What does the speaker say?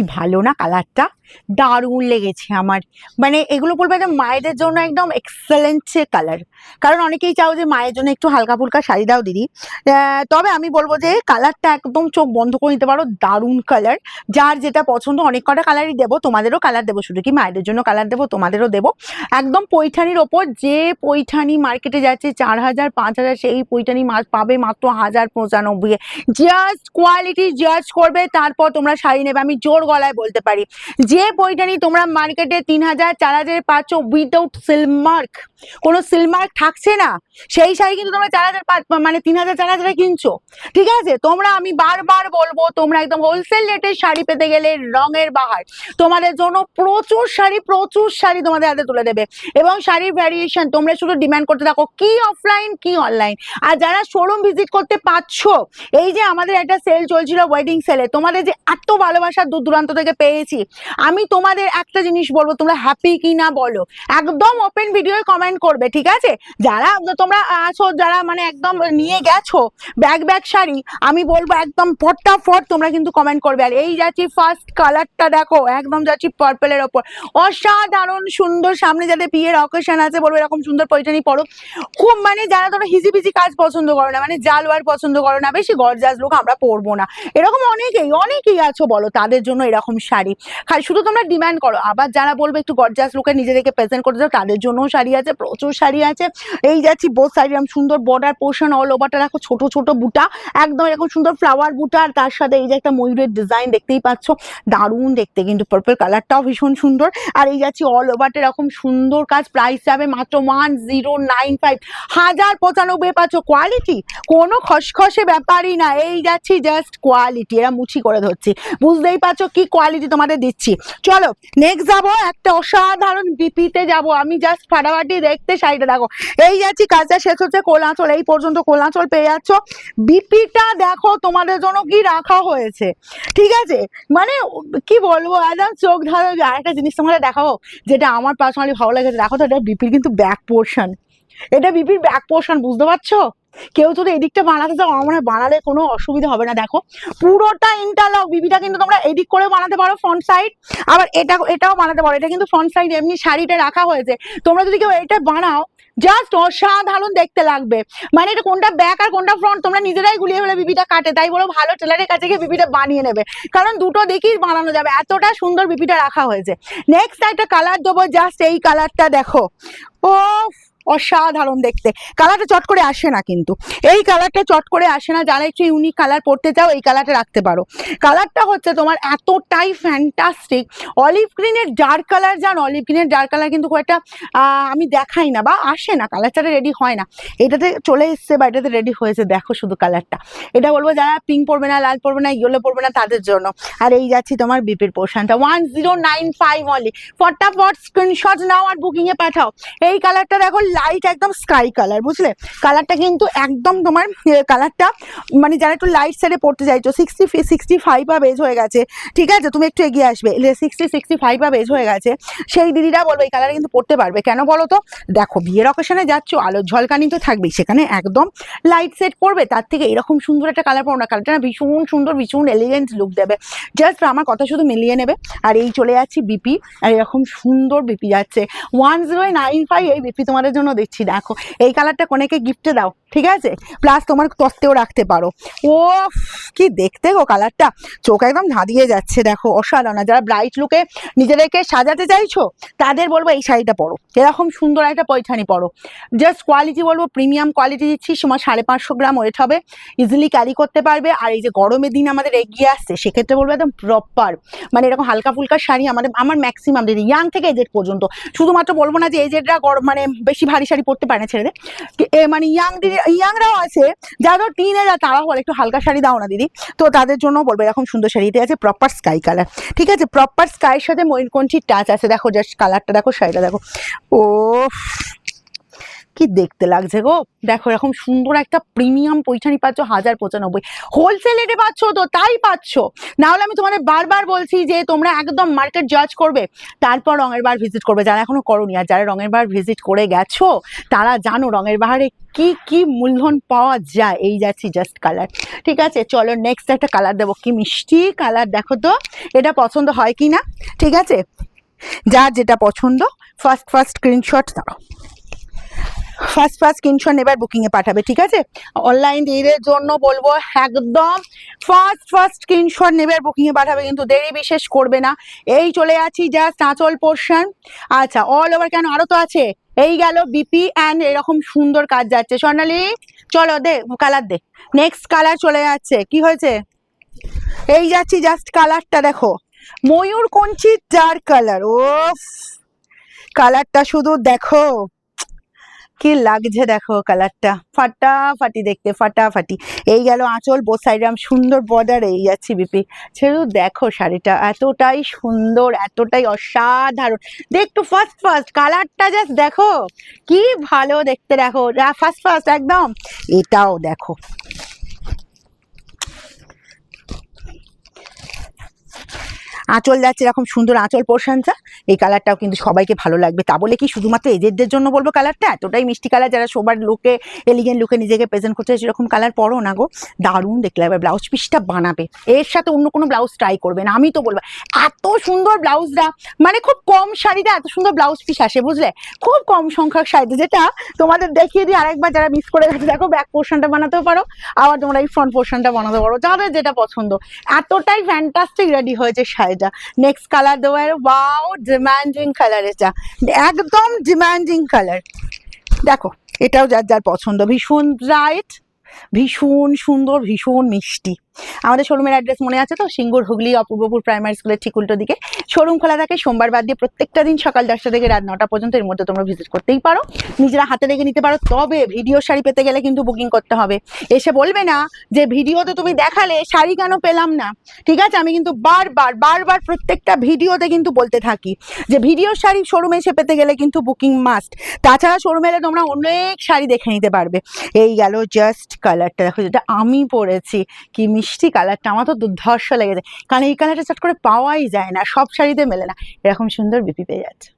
কি ভালো না কালারটা, দারুণ লেগেছে আমার। মানে এগুলো বলবো একদম মায়েদের জন্য একদম এক্সেলেন্ট কালার। কারণ অনেকেই চাও যে মায়ের জন্য একটু হালকা ফুলকা শাড়ি দাও দিদি, তবে আমি বলবো যে কালারটা একদম চোখ বন্ধ করে নিতে পারো, দারুণ কালার। যার যেটা পছন্দ, অনেক কটা কালারই দেবো, তোমাদেরও কালার দেবো, শুধু কি মায়েদের জন্য কালার দেবো, তোমাদেরও দেবো। একদম পৈঠানির ওপর, যে পৈঠানি মার্কেটে যাচ্ছে 4,000 5,000, সেই পৈঠানি পাবে মাত্র 1,095। জাস্ট কোয়ালিটি জাজ করবে, তারপর তোমরা শাড়ি নেবে। আমি জোর গলায় বলতে পারি, যে পৈঠানি তোমরা মার্কেটে 3,000 4,000 পাচ্ছ উইদাউট সিলমার্ক, কোনো সিলমার্ক থাকছে না, সেই শাড়ি কিন্তু তোমরা 4,000 মানে 3,000 4,000 কিনছো। ঠিক আছে, তোমরা, আমি বারবার বলবো, তোমরা একদম হোলসেল রেটের শাড়ি পেতে গেলে রঙের বাহার তোমাদের জন্য প্রচুর শাড়ি তোমাদের হাতে তুলে দেবে। এবং শাড়ির ভ্যারিয়েশন তোমরা শুধু ডিমান্ড করতে থাকো, কি অফলাইন কি অনলাইন। আর যারা শোরুম ভিজিট করতে পারছো, এই যে আমাদের একটা সেল চলছিল ওয়েডিং সেলে, তোমাদের যে এত ভালোবাসা দূর দূরান্ত থেকে পেয়েছি, আমি তোমাদের একটা জিনিস বলবো, তোমরা হ্যাপি কি না বলো, একদম ওপেন ভিডিওয় কমেন্ট করবে। ঠিক আছে, যারা তোমরা আছো, যারা মানে একদম নিয়ে গেছো ব্যাগ শাড়ি, আমি বলবো একদম ফটাফট তোমরা কিন্তু কমেন্ট করবে। আর এই যাচ্ছি ফার্স্ট কালারটা দেখো, একদম যাচ্ছি পার্পেলের ওপর, অসাধারণ সুন্দর। সামনে যাদের বিয়ের অকেশন আছে, বলবো এরকম সুন্দর পৈঠানি পরো। খুব মানে যারা তোমরা হিজিবিজি কাজ পছন্দ করো না, মানে জালওয়ার পছন্দ করো না, বেশি গর্জাস লুক আমরা পরবো না, এরকম অনেকেই আছো বলো, তাদের জন্য এরকম শাড়ি খালি শুধু তোমরা ডিমান্ড করো। আবার যারা বলবে একটু গর্জাস লুকে নিজেদেরকে প্রেজেন্ট করতে চাও, তাদের জন্যও শাড়ি আছে, প্রচুর শাড়ি আছে। এই যাচ্ছি বোথ সাইড, সুন্দর বর্ডার পোর্শন, অল ওভারটা দেখো, ছোট ছোট বুটা, একদম এরকম সুন্দর ফ্লাওয়ার বুটা, আর তার সাথে এই যে একটা ময়ূরের ডিজাইন দেখতেই পাচ্ছ, দারুণ দেখতে কিন্তু, পার্পল কালারটাও ভীষণ সুন্দর। আর এই যাচ্ছি অল ওভারটা এরকম সুন্দর কাজ, প্রাইস যাবে মাত্র 1095, 1,095 পাচ্ছ। কোয়ালিটি কোনো খসখসে ব্যাপারই না, এই যাচ্ছি জাস্ট কোয়ালিটি, এরা মুছি করে ধরছি, বুঝতেই পারছো কি কোয়ালিটি তোমাদের দিচ্ছি। চলো নেক্সট যাবো, একটা অসাধারণ বিপিতে যাব আমি, জাস্ট ফাটাফাটি দেখতে শাড়িটা দেখো। এই যাচ্ছি, কাজটা শেষ হচ্ছে কোলাঁচল, এই পর্যন্ত কোলাঁচল পেয়ে যাচ্ছ। বিপিটা দেখো তোমাদের জন্য কি রাখা হয়েছে, ঠিক আছে, মানে কি বলবো, একদম চোখ ধরো। আর একটা জিনিস তোমাদের দেখাবো, যেটা আমার পার্সোনালি ভালো লেগেছে, দেখো তো, এটা বিপির কিন্তু ব্যাক পোর্শন, এটা বিপির ব্যাক পোর্শন, বুঝতে পারছো? কেউ যদি এদিকটা বানাতে চাও, আমার মনে হয় বানালে কোনো অসুবিধা হবে না। দেখো পুরোটা ইন্টারলক, বিপিটা কিন্তু তোমরা এডিট করে বানাতে পারো ফ্রন্ট সাইড, আবার এটাও বানাতে পারো, এটা কিন্তু ফ্রন্ট সাইড এমনি শাড়িটা রাখা হয়েছে। তোমরা যদি কেউ এটা বানাও, জাস্ট অসাধারণ দেখতে লাগবে। মানে এটা কোনটা ব্যাক আর কোনটা ফ্রন্ট তোমরা নিজেরাই গুলিয়ে ফেলে বিপিটা কাটে, তাই বলো ভালো টেলারের কাছে গিয়ে বিপিটা বানিয়ে নেবে, কারণ দুটো দেখেই বানানো যাবে, এতটা সুন্দর বিপিটা রাখা হয়েছে। নেক্সট একটা কালার দেবো, জাস্ট এই কালারটা দেখো, ও অসাধারণ দেখতে। কালারটা চট করে আসে না, কিন্তু এই কালারটা চট করে আসে না, যারা একটু ইউনিক কালার পড়তে চাও এই কালারটা রাখতে পারো। কালারটা হচ্ছে তোমার এতটাই ফ্যান্টাস্টিক, অলিভ গ্রিনের ডার্ক কালার। জানো অলিভ গ্রিনের ডার্ক কালার কিন্তু খুব একটা আমি দেখাই না বা আসে না, কালারটা রেডি হয় না, এটাতে চলে এসছে বা এটাতে রেডি হয়েছে। দেখো শুধু কালারটা, এটা বলবো যারা পিঙ্ক পরবে না, লাল পরবে না, ইয়েলো পরবে না, তাদের জন্য। আর এই যাচ্ছি তোমার বিপির পোর্শনটা 1095 অনলি, ফটাফট স্ক্রিনশট নাও আর বুকিং এ পাঠাও। এই কালারটা দেখো, লাইট একদম স্কাই কালার, বুঝলে কালারটা কিন্তু একদম তোমার কালারটা, মানে যারা একটু লাইট সাইডে পড়তে চাইছো, 65 বা বেজ হয়ে গেছে, ঠিক আছে, তুমি একটু এগিয়ে আসবে, 65 বা বেজ হয়ে গেছে, সেই দিদিরা বলবো এই কালারে কিন্তু পড়তে পারবে। কেন বলো তো, দেখো বিয়ের অকেশনে যাচ্ছ, আলোর ঝলকানি তো থাকবেই, সেখানে একদম লাইট সেট পড়বে, তার থেকে এরকম সুন্দর একটা কালার পড়ো না, কালারটা না ভীষণ সুন্দর, ভীষণ এলিগেন্ট লুক দেবে। জাস্ট আমার কথা শুধু মিলিয়ে নেবে। আর এই চলে যাচ্ছি বিপি, আর এরকম সুন্দর বিপি যাচ্ছে 1095, এই বিপি তোমাদের জন্য দিচ্ছি। দেখো এই কালারটা কোনেকে গিফটে দাও, ঠিক আছে, প্লাস তোমার তত্ত্বেও রাখতে পারো। ও কি দেখতে গো কালারটা, চোখ একদম ধাঁধিয়ে যাচ্ছে, দেখো অসাধারণ। যারা ব্রাইট লুকে নিজেদেরকে সাজাতে চাইছো, তাদের বলবো এই শাড়িটা পরো, এরকম সুন্দর একটা পৈঠানি পরো। জাস্ট কোয়ালিটি বলবো প্রিমিয়াম কোয়ালিটি দিচ্ছি, তোমার 550 গ্রাম ওয়েট হবে, ইজিলি ক্যারি করতে পারবে। আর এই যে গরমের দিন আমাদের এগিয়ে আসছে, সেক্ষেত্রে বলবো একদম প্রপার, মানে এরকম হালকা ফুলকা শাড়ি আমার ম্যাক্সিমাম দিদি, ইয়াং থেকে এজেড পর্যন্ত, শুধুমাত্র বলবো না যে এজেডরা মানে বেশি ভারী শাড়ি পরতে পারে না ছেড়ে, মানে ইয়াংরাও আছে, যারা টিনেজার, তারা বলে একটু হালকা শাড়ি দাও না দিদি, তো তাদের জন্য বলবো এরকম সুন্দর শাড়িতে আছে প্রপার স্কাই কালার, ঠিক আছে, প্রপার স্কাইয়ের সাথে ময়ূরকণ্ঠীর টাচ আছে। দেখো জাস্ট কালারটা দেখো, শাড়িটা দেখো, ও কি দেখতে লাগছে গো, দেখো এরকম সুন্দর একটা প্রিমিয়াম পৈঠানি পাচ্ছ 1095, হোলসেল রেটে পাচ্ছ তো, তাই পাচ্ছ। না হলে আমি তোমাদের বারবার বলছি যে তোমরা একদম মার্কেট জাজ করবে, তারপর রঙের বার ভিজিট করবে, যারা এখনো করোনি। আর যারা রঙের বার ভিজিট করে গেছো তারা জানো রঙের বাহারে কি কি মূলধন পাওয়া যায়। এই যাচ্ছি জাস্ট কালার, ঠিক আছে। চলো নেক্সট একটা কালার দেবো, কি মিষ্টি কালার দেখো তো, এটা পছন্দ হয় কি না, ঠিক আছে। যার যেটা পছন্দ ফার্স্ট স্ক্রিনশট দাও, ফার্স্ট স্ক্রিনশট এবার বুকিং এ পাঠাবে, ঠিক আছে। অনলাইন ডেলিভারির জন্য বলবো একদম ফার্স্ট স্ক্রিনশট নেবে আর বুকিং এ পাঠাবে, কিন্তু দেরি বিশেষ করবে না। এই চলে যাচ্ছি জাস্ট আঁচল পোর্শন। আচ্ছা অল ওভার কেন, আরো তো আছে। এই গেল বিপি অ্যান্ড এরকম সুন্দর কাজ যাচ্ছে। স্বর্ণালী চলো দে কালার দে, নেক্সট কালার চলে যাচ্ছে, কি হয়েছে এই যাচ্ছি জাস্ট কালারটা দেখো, ময়ূর কঞ্চি ডার্ক কালার। ও কালারটা শুধু দেখো কি লাগছে, দেখো কালারটা ফাটাফাটি দেখতে, ফাটাফাটি। এই গেল আঁচল, বোথ সাইডে সুন্দর বর্ডার। এই যাচ্ছি বিপি, শুধু দেখো শাড়িটা এতটাই সুন্দর, এতটাই অসাধারণ। দেখতো ফার্স্ট কালারটা জাস্ট দেখো কি ভালো দেখতে, দেখো ফার্স্ট একদম। এটাও দেখো, আঁচল যাচ্ছে এরকম সুন্দর আঁচল পোর্শনটা। এই কালারটাও কিন্তু সবাইকে ভালো লাগবে, তা বলে কি শুধুমাত্র এজেডদের জন্য বলবো কালারটা, এতটাই মিষ্টি কালার। যারা সবার লুকে এলিগেন্ট লুকে নিজেকে প্রেজেন্ট করতে সেরকম কালার পরো না গো, দারুণ দেখতে লাগবে। ব্লাউজ পিসটা বানাবে, এর সাথে অন্য কোনো ব্লাউজ ট্রাই করবে না, আমি তো বলবো। এত সুন্দর ব্লাউজটা, মানে খুব কম শাড়িতে এত সুন্দর ব্লাউজ পিস আসে বুঝলে, খুব কম সংখ্যক শাড়িতে। যেটা তোমাদের দেখিয়ে দিই আরেকবার, যারা মিস করে গেছে দেখো, ব্যাক পোর্শনটা বানাতেও পারো, আবার তোমরা এই ফ্রন্ট পোর্শনটা বানাতে পারো, যাদের যেটা পছন্দ। এতটাই ফ্যান্টাস্টিক রেডি হয়েছে শাড়িটা। নেক্সট কালার দেবো, ওয়াও ডিমান্ডিং কালার, এটা একদম ডিমান্ডিং কালার। দেখো এটাও যার যার পছন্দ, ভীষণ ব্রাইট, ভীষণ সুন্দর, ভীষণ মিষ্টি। আমাদের শোরুমের অ্যাড্রেস মনে আছে তো, সিঙ্গুর হুগলি অপূর্বপুর প্রাইমারি স্কুলের ঠিক উল্টো দিকে। শোরুম খোলা থাকে সোমবার বাদ দিয়ে প্রত্যেকটা দিন সকাল 10টা থেকে রাত 9টা পর্যন্ত, এর মধ্যে তোমরা ভিজিট করতেই পারো, নিজেরা হাতে রেখে নিতে পারো। তবে ভিডিও শাড়ি পেতে গেলে কিন্তু বুকিং করতে হবে। এসে বলবে না যে ভিডিওতে তুমি দেখালে শাড়ি কেন পেলাম না, ঠিক আছে। আমি কিন্তু বারবার প্রত্যেকটা ভিডিওতে কিন্তু বলতে থাকি যে ভিডিও শাড়ি শোরুমে এসে পেতে গেলে কিন্তু বুকিং মাস্ট। তাছাড়া শোরুমে এলে তোমরা অনেক শাড়ি দেখে নিতে পারবে। এই গেল জাস্ট কালারটা দেখো, যেটা আমি পরেছি, কি মিষ্টি কালারটা, আমার তো দুর্ধর্ষ লেগেছে, কারণ এই কালারটা চট করে পাওয়াই যায় না, সব শাড়িতে মেলে না। এরকম সুন্দর বিপি পেয়ে যাচ্ছে।